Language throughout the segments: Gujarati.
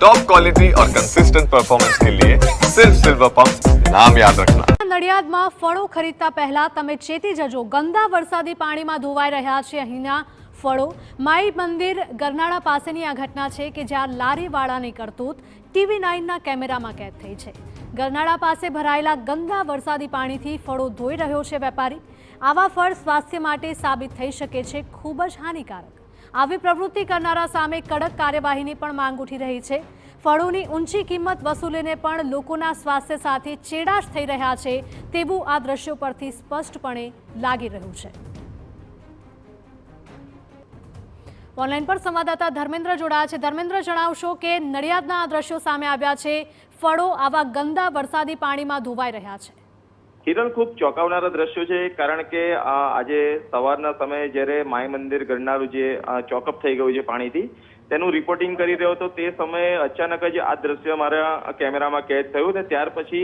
टॉप क्वालिटी और कंसिस्टेंट परफॉर्मेंस के लिए सिर्फ सिल्वर पंप नाम याद रखना। નડિયાદમાં ફળો ખરીદતા પહેલા તમે ચેતી જજો, ગંદા વરસાદી પાણીમાં ધોવાઈ રહ્યા છે અહીંના ફળો। માઈ મંદિર ગરનાળા પાસેની આ ઘટના છે કે જ્યાં લારીવાળાની કરતૂત TV9ના કેમેરામાં કેદ થઈ છે। ગરનાળા પાસે ભરાયેલા ગંદા વરસાદી પાણીથી ફળો ધોઈ રહ્યો છે વેપારી। આવા ફળ સ્વાસ્થ્ય માટે સાબિત થઈ શકે છે ખૂબ જ હાનિકારક। આવી પ્રવૃત્તિ કરનારા સામે કડક કાર્યવાહીની પણ માંગ ઉઠી રહી છે। ફળોની ઊંચી કિંમત વસૂલીને પણ લોકોના સ્વાસ્થ્ય સાથે ચેડાશ થઈ રહ્યા છે તેવું આ દ્રશ્યો પરથી સ્પષ્ટપણે લાગી રહ્યું છે। ઓનલાઈન પર સંવાદદાતા ધર્મેન્દ્ર જોડાયા છે। ધર્મેન્દ્ર, જણાવશો કે નડિયાદના આ દ્રશ્યો સામે આવ્યા છે, ફળો આવા ગંદા વરસાદી પાણીમાં ધોવાઈ રહ્યા છે। કિરણ, ખૂબ ચોંકાવનારા દ્રશ્યો છે, કારણ કે આજે સવારના સમયે જ્યારે માય મંદિર ગરનાળું જે ચોકઅપ થઈ ગયું છે પાણીથી, તેનું રિપોર્ટિંગ કરી રહ્યો હતો તે સમયે અચાનક જ આ દ્રશ્ય મારા કેમેરામાં કેદ થયું ને ત્યાર પછી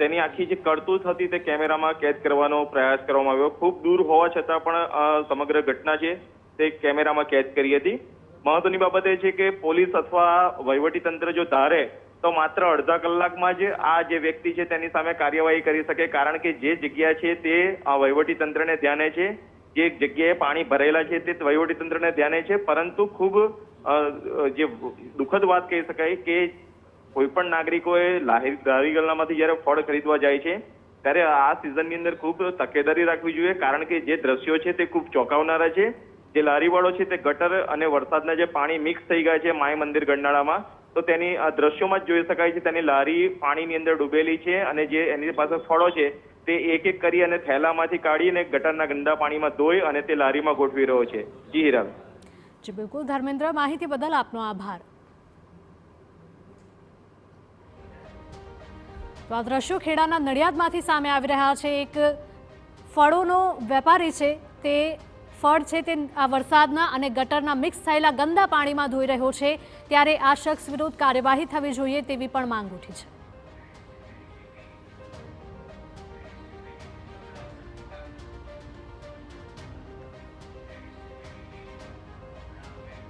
તેની આખી જે કરતૂત હતી તે કેમેરામાં કેદ કરવાનો પ્રયાસ કરવામાં આવ્યો। ખૂબ દૂર હોવા છતાં પણ સમગ્ર ઘટના છે તે કેમેરામાં કેદ કરી હતી। મહત્વની બાબત એ છે કે પોલીસ અથવા વહીવટીતંત્ર જો ધારે તો માત્ર અડધા કલાકમાં જ આ જે વ્યક્તિ છે તેની સામે કાર્યવાહી કરી શકે, કારણ કે જે જગ્યા છે તે વહીવટીતંત્રને ધ્યાને છે, જે જગ્યાએ પાણી ભરેલા છે તે વહીવટીતંત્રને ધ્યાને છે। પરંતુ ખૂબ જે દુઃખદ વાત કહી શકાય કે કોઈ પણ નાગરિકોએ લારી ગલ્લામાંથી જ્યારે ફળ ખરીદવા જાય છે ત્યારે આ સિઝનની અંદર ખૂબ તકેદારી રાખવી જોઈએ, કારણ કે જે દ્રશ્યો છે તે ખૂબ ચોંકાવનારા છે। જે લારીવાળો છે તે ગટર અને વરસાદના જે પાણી મિક્સ થઈ ગયા છે માય મંદિર ગરનાળામાં, તો તેની દ્રશ્યોમાં જ જોઈ શકાય છે તેની લારી પાણીની અંદર ડૂબેલી છે અને જે એની પાસે ફળો છે તે એક એક કરી અને થેલામાંથી કાઢીને ગટરના ગંદા પાણીમાં ધોઈ અને તે લારીમાં ગોઠવી રહ્યો છે। જી હિરાલ। જી બિલકુલ ધર્મેન્દ્ર, માહિતી બદલ આપનો આભાર। તો આ દ્રશ્યો ખેડાના નડિયાદમાંથી સામે આવી રહ્યા છે। એક ફળોનો વેપારી છે, તે ફળ છે તે આ વરસાદના અને ગટરના મિક્સ થયેલા ગંદા પાણીમાં ધોઈ રહ્યો છે, ત્યારે આ શખ્સ વિરુદ્ધ કાર્યવાહી થવી જોઈએ તેવી પણ માંગ ઉઠી છે।